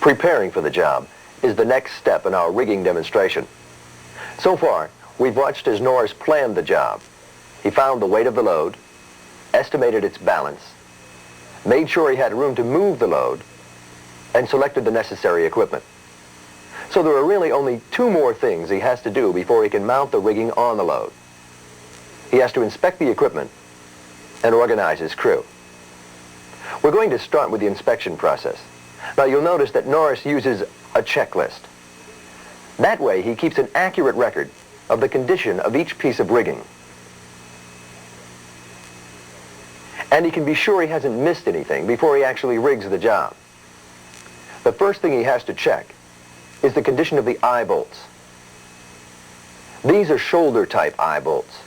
Preparing for the job is the next step in our rigging demonstration. So far, we've watched as Norris planned the job. He found the weight of the load, estimated its balance, made sure he had room to move the load, and selected the necessary equipment. So there are really only two more things he has to do before he can mount the rigging on the load. He has to inspect the equipment and organize his crew. We're going to start with the inspection process. Now you'll notice that Norris uses a checklist. That way he keeps an accurate record of the condition of each piece of rigging. And he can be sure he hasn't missed anything before he actually rigs the job. The first thing he has to check is the condition of the eye bolts. These are shoulder type eye bolts.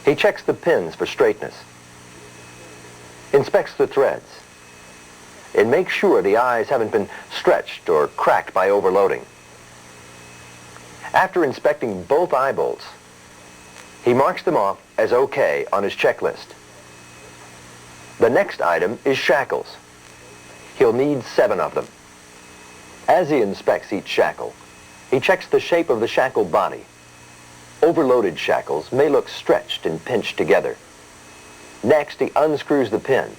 He checks the pins for straightness, inspects the threads, and makes sure the eyes haven't been stretched or cracked by overloading. After inspecting both eye bolts, he marks them off as okay on his checklist. The next item is shackles. He'll need 7 of them. As he inspects each shackle, he checks the shape of the shackle body. Overloaded shackles may look stretched and pinched together. Next, he unscrews the pin.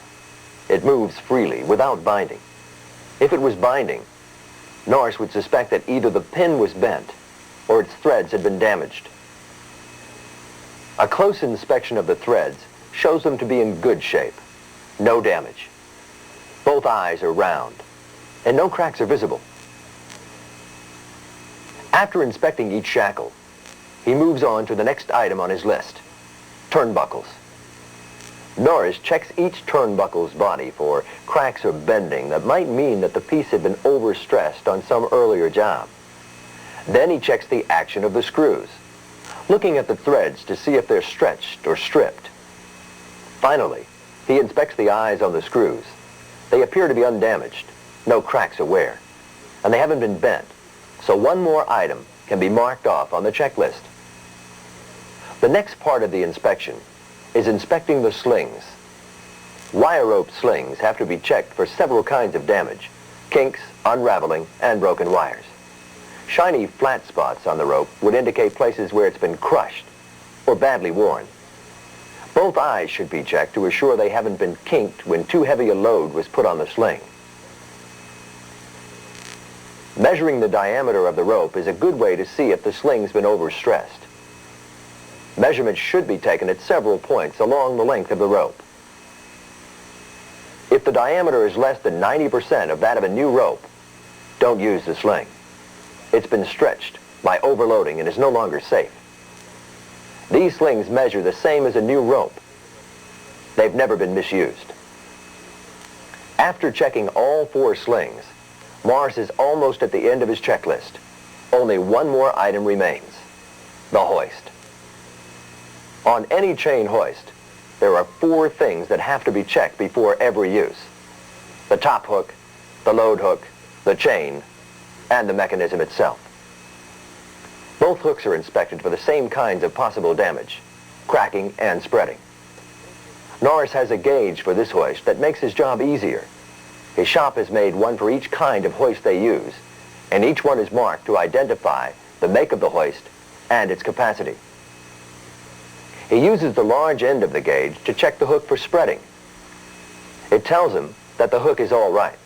It moves freely, without binding. If it was binding, Norris would suspect that either the pin was bent or its threads had been damaged. A close inspection of the threads shows them to be in good shape. No damage. Both eyes are round, and no cracks are visible. After inspecting each shackle, he moves on to the next item on his list, turnbuckles. Norris checks each turnbuckle's body for cracks or bending that might mean that the piece had been overstressed on some earlier job. Then he checks the action of the screws, looking at the threads to see if they're stretched or stripped. Finally, he inspects the eyes on the screws. They appear to be undamaged, no cracks or wear, and they haven't been bent, so one more item can be marked off on the checklist. The next part of the inspection is inspecting the slings. Wire rope slings have to be checked for several kinds of damage, kinks, unraveling, and broken wires. Shiny flat spots on the rope would indicate places where it's been crushed or badly worn. Both eyes should be checked to assure they haven't been kinked when too heavy a load was put on the sling. Measuring the diameter of the rope is a good way to see if the sling's been overstressed. Measurements should be taken at several points along the length of the rope. If the diameter is less than 90% of that of a new rope, don't use the sling. It's been stretched by overloading and is no longer safe. These slings measure the same as a new rope. They've never been misused. After checking all 4 slings, Morris is almost at the end of his checklist. Only one more item remains, the hoist. On any chain hoist, there are 4 things that have to be checked before every use: the top hook, the load hook, the chain, and the mechanism itself. Both hooks are inspected for the same kinds of possible damage, cracking and spreading. Norris has a gauge for this hoist that makes his job easier. His shop has made one for each kind of hoist they use, and each one is marked to identify the make of the hoist and its capacity. He uses the large end of the gauge to check the hook for spreading. It tells him that the hook is all right.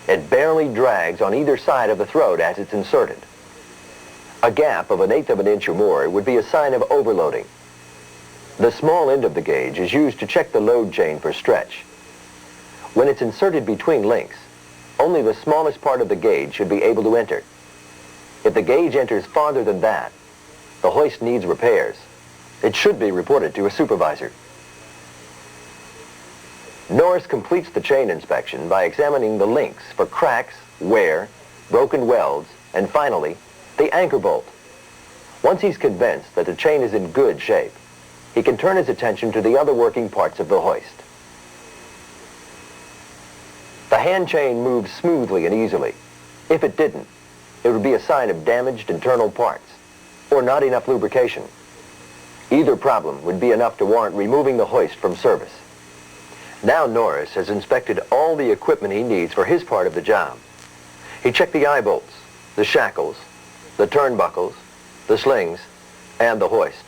It barely drags on either side of the throat as it's inserted. A gap of 1/8 of an inch or more would be a sign of overloading. The small end of the gauge is used to check the load chain for stretch. When it's inserted between links, only the smallest part of the gauge should be able to enter. If the gauge enters farther than that, the hoist needs repairs. It should be reported to a supervisor. Norris completes the chain inspection by examining the links for cracks, wear, broken welds, and finally, the anchor bolt. Once he's convinced that the chain is in good shape, he can turn his attention to the other working parts of the hoist. The hand chain moves smoothly and easily. If it didn't, it would be a sign of damaged internal parts or not enough lubrication. Either problem would be enough to warrant removing the hoist from service. Now Norris has inspected all the equipment he needs for his part of the job. He checked the eye bolts, the shackles, the turnbuckles, the slings, and the hoist.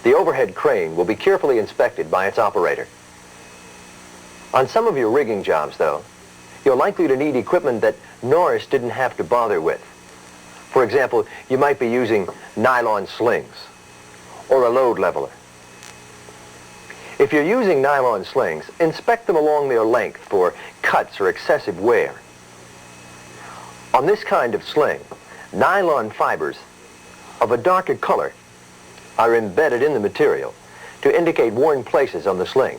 The overhead crane will be carefully inspected by its operator. On some of your rigging jobs, though, you're likely to need equipment that Norris didn't have to bother with. For example, you might be using nylon slings or a load leveler. If you're using nylon slings, inspect them along their length for cuts or excessive wear. On this kind of sling, nylon fibers of a darker color are embedded in the material to indicate worn places on the sling.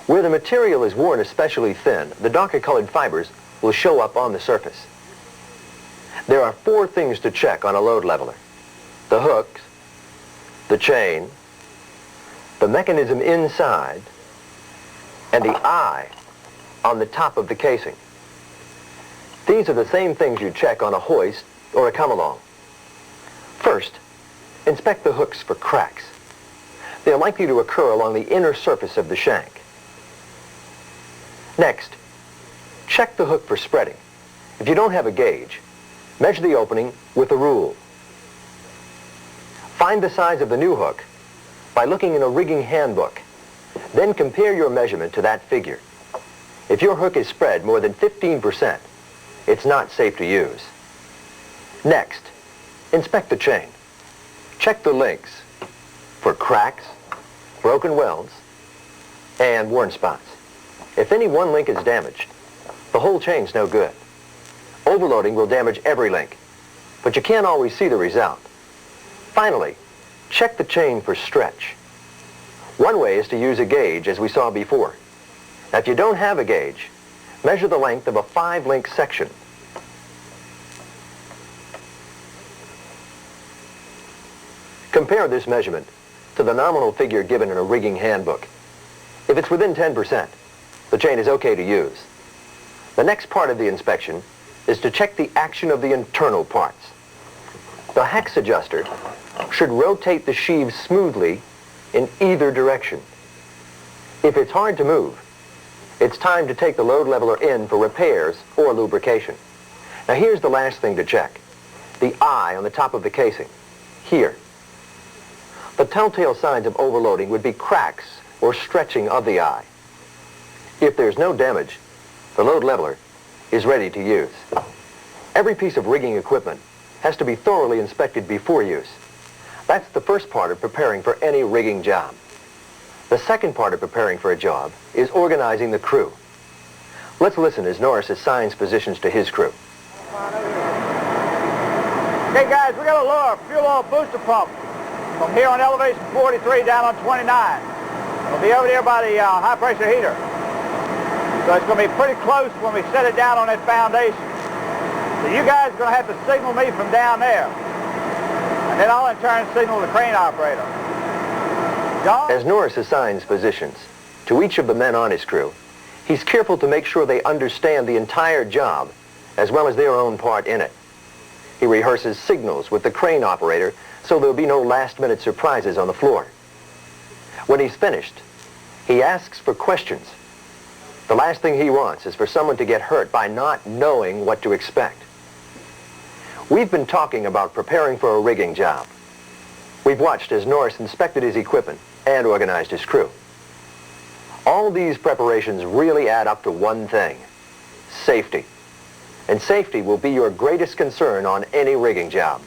Where the material is worn especially thin, the darker colored fibers will show up on the surface. There are 4 things to check on a load leveler: the hooks, the chain, the mechanism inside, and the eye on the top of the casing. These are the same things you check on a hoist or a come-along. First, inspect the hooks for cracks. They are likely to occur along the inner surface of the shank. Next, check the hook for spreading. If you don't have a gauge, measure the opening with a rule. Find the size of the new hook by looking in a rigging handbook. Then compare your measurement to that figure. If your hook is spread more than 15%, it's not safe to use. Next, inspect the chain. Check the links for cracks, broken welds, and worn spots. If any one link is damaged, the whole chain's no good. Overloading will damage every link, but you can't always see the result. Finally, check the chain for stretch. One way is to use a gauge, as we saw before. Now, if you don't have a gauge, measure the length of a 5-link section. Compare this measurement to the nominal figure given in a rigging handbook. If it's within 10%, the chain is okay to use. The next part of the inspection is to check the action of the internal parts. The hex adjuster should rotate the sheaves smoothly in either direction. If it's hard to move, it's time to take the load leveler in for repairs or lubrication. Now here's the last thing to check: the eye on the top of the casing, here. The telltale signs of overloading would be cracks or stretching of the eye. If there's no damage, the load leveler is ready to use. Every piece of rigging equipment has to be thoroughly inspected before use. That's the first part of preparing for any rigging job. The second part of preparing for a job is organizing the crew. Let's listen as Norris assigns positions to his crew. Okay guys, we got to lower fuel oil booster pump from here on elevation 43 down on 29. It'll be over there by the high pressure heater. So it's going to be pretty close when we set it down on that foundation. So you guys are going to have to signal me from down there. And then I'll in turn signal the crane operator. John? As Norris assigns positions to each of the men on his crew, he's careful to make sure they understand the entire job as well as their own part in it. He rehearses signals with the crane operator so there'll be no last-minute surprises on the floor. When he's finished, he asks for questions. The last thing he wants is for someone to get hurt by not knowing what to expect. We've been talking about preparing for a rigging job. We've watched as Norris inspected his equipment and organized his crew. All these preparations really add up to one thing: safety. And safety will be your greatest concern on any rigging job.